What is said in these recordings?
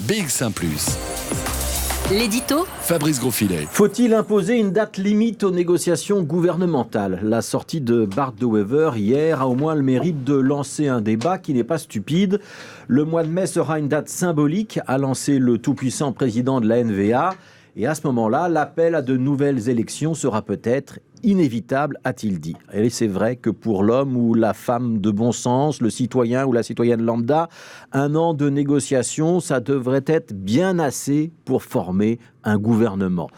BX1 +. L'édito Fabrice Grosfilet. Faut-il imposer une date limite aux négociations gouvernementales ? La sortie de Bart De Wever hier a au moins le mérite de lancer un débat qui n'est pas stupide. Le mois de mai sera une date symbolique, a lancé le tout-puissant président de la NVA. Et à ce moment-là, l'appel à de nouvelles élections sera peut-être inévitable, a-t-il dit. Et c'est vrai que pour l'homme ou la femme de bon sens, le citoyen ou la citoyenne lambda, un an de négociation, ça devrait être bien assez pour former un gouvernement.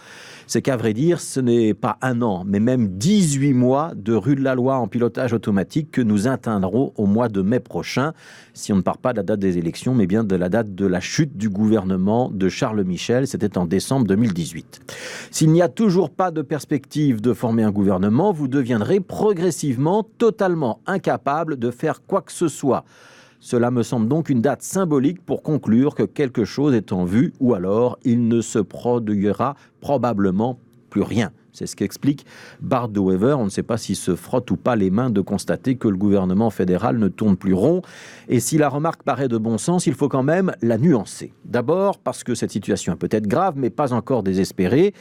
C'est qu'à vrai dire, ce n'est pas un an, mais même 18 mois de rue de la loi en pilotage automatique que nous atteindrons au mois de mai prochain, si on ne part pas de la date des élections, mais bien de la date de la chute du gouvernement de Charles Michel, c'était en décembre 2018. S'il n'y a toujours pas de perspective de former un gouvernement, vous deviendrez progressivement totalement incapable de faire quoi que ce soit. Cela me semble donc une date symbolique pour conclure que quelque chose est en vue ou alors il ne se produira probablement plus rien. C'est ce qu'explique Bart De Wever. On ne sait pas s'il se frotte ou pas les mains de constater que le gouvernement fédéral ne tourne plus rond. Et si la remarque paraît de bon sens, il faut quand même la nuancer. D'abord parce que cette situation est peut-être grave, mais pas encore désespérée.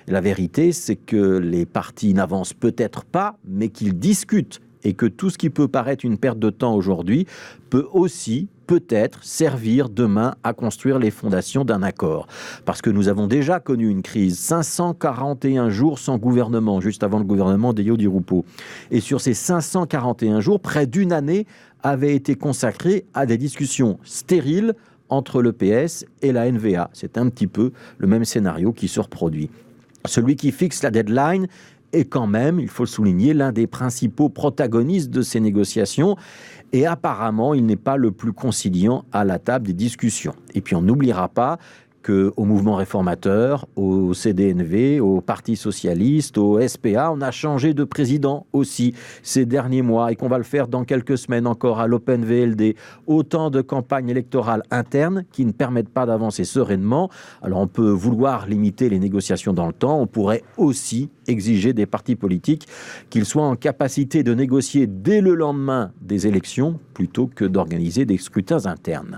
La vérité, c'est que les partis n'avancent peut-être pas, mais qu'ils discutent. Et que tout ce qui peut paraître une perte de temps aujourd'hui peut aussi, peut-être, servir demain à construire les fondations d'un accord. Parce que nous avons déjà connu une crise, 541 jours sans gouvernement, juste avant le gouvernement d'Eyo Di Rupo. Et sur ces 541 jours, près d'une année avait été consacrée à des discussions stériles entre le PS et la NVA. C'est un petit peu le même scénario qui se reproduit. Celui qui fixe la deadline est quand même, il faut le souligner, l'un des principaux protagonistes de ces négociations. Et apparemment, il n'est pas le plus conciliant à la table des discussions. Et puis on n'oubliera pas qu'au mouvement réformateur, au CDNV, au Parti socialiste, au SPA, on a changé de président aussi ces derniers mois et qu'on va le faire dans quelques semaines encore à l'Open VLD. Autant de campagnes électorales internes qui ne permettent pas d'avancer sereinement. Alors on peut vouloir limiter les négociations dans le temps, on pourrait aussi exiger des partis politiques qu'ils soient en capacité de négocier dès le lendemain des élections plutôt que d'organiser des scrutins internes.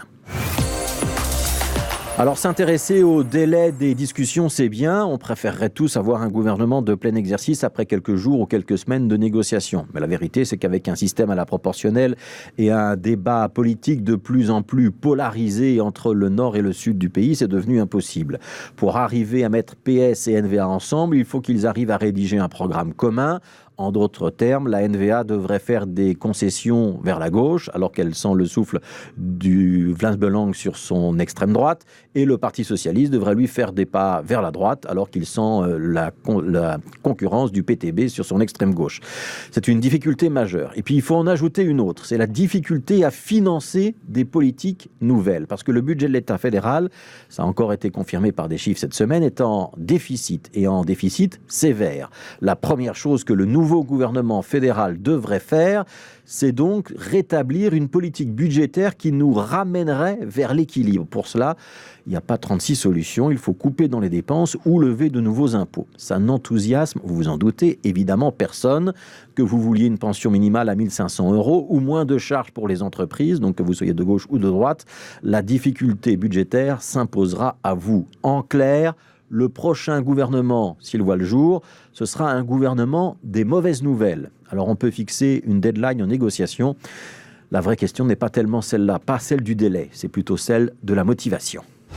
Alors s'intéresser au délai des discussions, c'est bien. On préférerait tous avoir un gouvernement de plein exercice après quelques jours ou quelques semaines de négociations. Mais la vérité, c'est qu'avec un système à la proportionnelle et un débat politique de plus en plus polarisé entre le nord et le sud du pays, c'est devenu impossible. Pour arriver à mettre PS et NVA ensemble, il faut qu'ils arrivent à rédiger un programme commun. En d'autres termes, la NVA devrait faire des concessions vers la gauche, alors qu'elle sent le souffle du Vlaams-Belang sur son extrême droite, et le Parti socialiste devrait lui faire des pas vers la droite, alors qu'il sent la concurrence du PTB sur son extrême gauche. C'est une difficulté majeure. Et puis il faut en ajouter une autre, c'est la difficulté à financer des politiques nouvelles, parce que le budget de l'État fédéral, ça a encore été confirmé par des chiffres cette semaine, est en déficit, et en déficit sévère. La première chose que le nouveau gouvernement fédéral devrait faire, c'est donc rétablir une politique budgétaire qui nous ramènerait vers l'équilibre. Pour cela, il n'y a pas 36 solutions, il faut couper dans les dépenses ou lever de nouveaux impôts. Ça n'enthousiasme, vous vous en doutez, évidemment personne. Que vous vouliez une pension minimale à 1 500 € ou moins de charges pour les entreprises, donc que vous soyez de gauche ou de droite, la difficulté budgétaire s'imposera à vous. En clair, le prochain gouvernement, s'il voit le jour, ce sera un gouvernement des mauvaises nouvelles. Alors on peut fixer une deadline en négociation. La vraie question n'est pas tellement celle-là, pas celle du délai, c'est plutôt celle de la motivation.